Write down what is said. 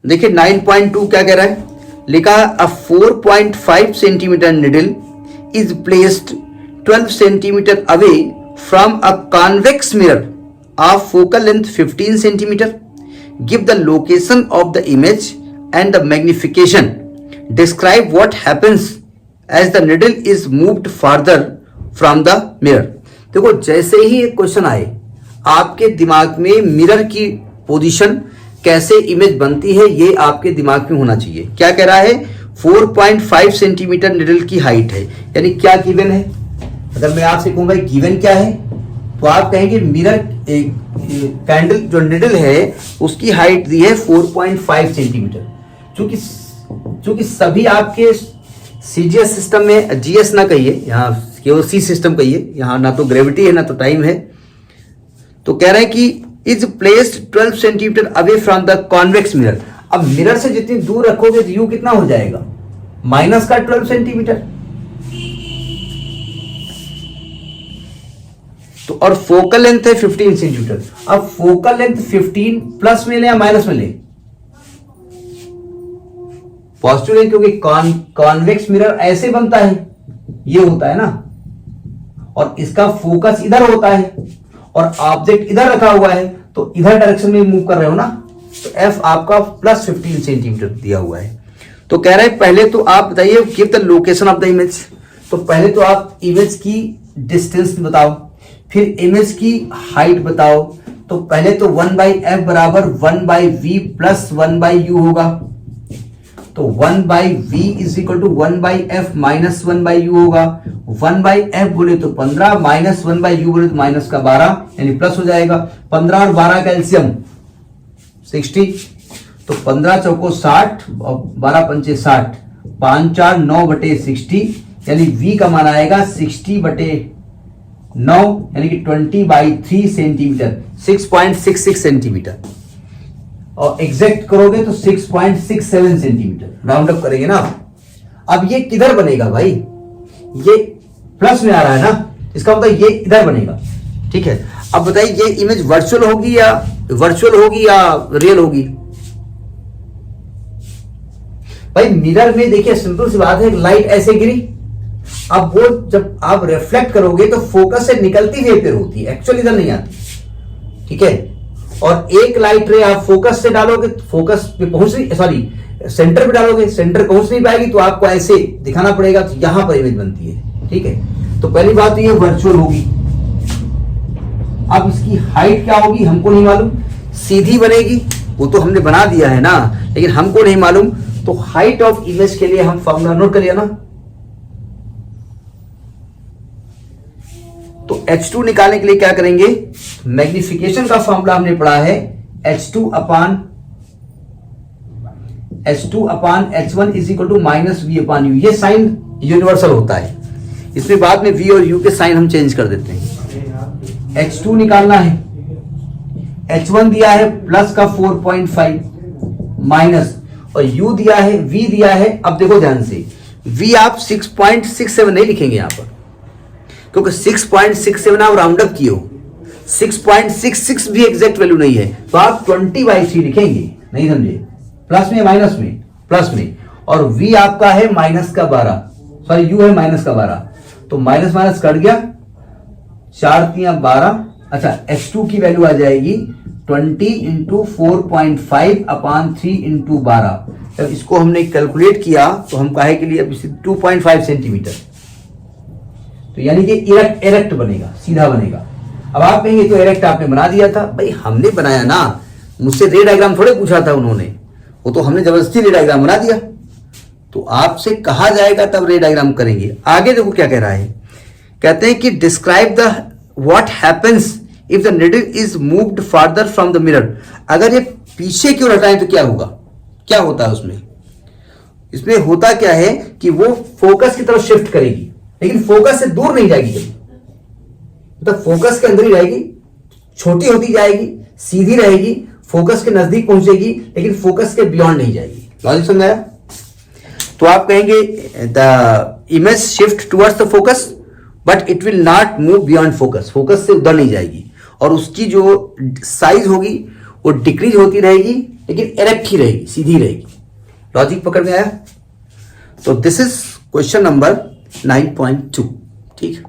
देखिए 9.2 क्या कह रहा है, लिखा a 4.5 centimetre needle is placed 12 centimetre away from a convex mirror of focal length 15 centimetre. Give the location of the image and the magnification. Describe what happens as the needle is moved farther from the mirror. देखो जैसे ही एक question आए आपके दिमाग में mirror की position कैसे image बनती है ये आपके दिमाग में होना चाहिए. क्या कह रहा है, 4.5 सेंटीमीटर निडल की हाइट है, यानी क्या गिवन है. अगर मैं आपसे कहूंगा गिवन क्या है तो आप कहेंगे मिरर कैंडल जो निडल है उसकी हाइट दी है 4.5 सेंटीमीटर. चूंकि सभी आपके सीजीएस सिस्टम में, जीएस ना कहिए, यहाँ केवल सी सिस्टम कहिए, यहाँ ना तो ग्रेविटी है ना तो टाइम है. तो कह रहे हैं कि is placed 12 centimetre away from the convex mirror. अब मिरर से जितनी दूर रखोगे तो यू कितना हो जाएगा, माइनस का 12 सेंटीमीटर. तो और फोकल लेंथ है 15 सेंटीमीटर. अब फोकल लेंथ 15 प्लस में ले या माइनस में ले, पॉजिटिव है, क्योंकि कॉन्वेक्स मिरर ऐसे बनता है, ये होता है ना, और इसका फोकस इधर होता है और ऑब्जेक्ट इधर रखा हुआ है, तो इधर डायरेक्शन में मूव कर रहे हो ना, तो एफ आपका प्लस 15 सेंटीमीटर दिया हुआ है. तो कह रहे हैं पहले तो आप बताइए give the location of the image. तो पहले तो आप इमेज की डिस्टेंस बताओ, फिर इमेज की हाइट बताओ. तो पहले तो 1/f बराबर 1/v प्लस 1/u होगा. तो 1/v is equal to 1/f minus 1/u होगा. 1/f बोले तो 15 माइनस 1/u बोले तो माइनस का 12 यानी प्लस हो जाएगा. 15 और 12 का एलसीएम 60. तो 15 चौको 60 और 12 पंचे 60, 5 4 9/60 यानी v का मान आएगा 60/9 यानी कि 20/3 सेंटीमीटर, 6.66 सेंटीमीटर. और एग्जैक्ट करोगे तो 6.67 सेंटीमीटर. राउंड अप करेंगे ना. अब ये किधर बनेगा भाई, ये प्लस में आ रहा है ना, इसका मतलब ये इधर बनेगा. ठीक है. अब बताइए ये इमेज वर्चुअल होगी या रियल होगी. भाई मिरर में देखिए सिंपल सी बात है, लाइट ऐसे गिरी, अब वो जब आप रिफ्लेक्ट करोगे तो फोकस से निकलती हुई अपेयर होती है, एक्चुअली इधर नहीं आती. ठीक है. और एक लाइट रे आप फोकस से डालोगे, फोकस पे पहुंच नहीं, सॉरी सेंटर पे डालोगे, सेंटर पहुंच नहीं पाएगी, तो आपको ऐसे दिखाना पड़ेगा, तो यहां पर इमेज बनती है. ठीक है. तो पहली बात तो ये वर्चुअल होगी. अब इसकी हाइट क्या होगी हमको नहीं मालूम, सीधी बनेगी वो तो हमने बना दिया है ना, लेकिन हमको नहीं मालूम. तो हाइट ऑफ इमेज के लिए हम फॉर्मूला नोट कर लिया ना. तो H2 निकालने के लिए क्या करेंगे, मैग्निफिकेशन का फॉर्मूला हमने पढ़ा है H2 upon H1 is equal to minus V upon U. ये साइन यूनिवर्सल होता है, इसमें बाद में V और U के साइन हम चेंज कर देते हैं. H2 निकालना है, H1 दिया है प्लस का 4.5 माइनस, और U दिया है, V दिया है. अब देखो ध्यान से, V आप 6.67 नहीं लिखेंगे यहां पर, क्योंकि 6.67 आप राउंड अप किए हो. 6.66 भी एग्जैक्ट वैल्यू नहीं है, तो आप 20/3 लिखेंगे. नहीं समझे, प्लस में माइनस में, प्लस में. और V आपका है माइनस का 12, सॉरी U है माइनस का 12, तो माइनस माइनस कट गया, 4 3 12. अच्छा H2 की वैल्यू आ जाएगी 20 इंटू 4.5 अपान 3 इंटू 12. जब इसको हमने कैलकुलेट किया तो हम काहे के लिए, अब 2.5 सेंटीमीटर, तो यानी कि इरेक्ट बनेगा, सीधा बनेगा. अब आप कहेंगे तो इरेक्ट आपने बना दिया था. भाई हमने बनाया ना, मुझसे रे डायग्राम थोड़े पूछा था उन्होंने, वो तो हमने जबरदस्ती रे डायग्राम बना दिया. तो आपसे कहा जाएगा तब रे डायग्राम करेंगे. आगे देखो क्या कह रहा है, कहते हैं कि describe the what happens if the needle is moved farther from the mirror. अगर ये पीछे क्यों हटाएं तो क्या होगा, क्या होता है उसमें. इसमें होता क्या है कि वो फोकस की तरफ शिफ्ट करेगी, लेकिन फोकस से दूर नहीं जाएगी कभी, मतलब फोकस के अंदर ही रहेगी, छोटी होती जाएगी, सीधी रहेगी, फोकस के नजदीक पहुंचेगी, लेकिन फोकस के बियॉन्ड नहीं जाएगी. लॉजिक समझाया. तो आप कहेंगे the image shift towards the focus but it will not move beyond focus. Focus से उधर नहीं जाएगी, और उसकी जो साइज होगी वो डिक्रीज होती रहेगी लेकिन इरेक्ट ही रहेगी, सीधी रहेगी। लॉजिक पकड़ में आया? तो दिस इज क्वेश्चन नंबर 9.2। ठीक।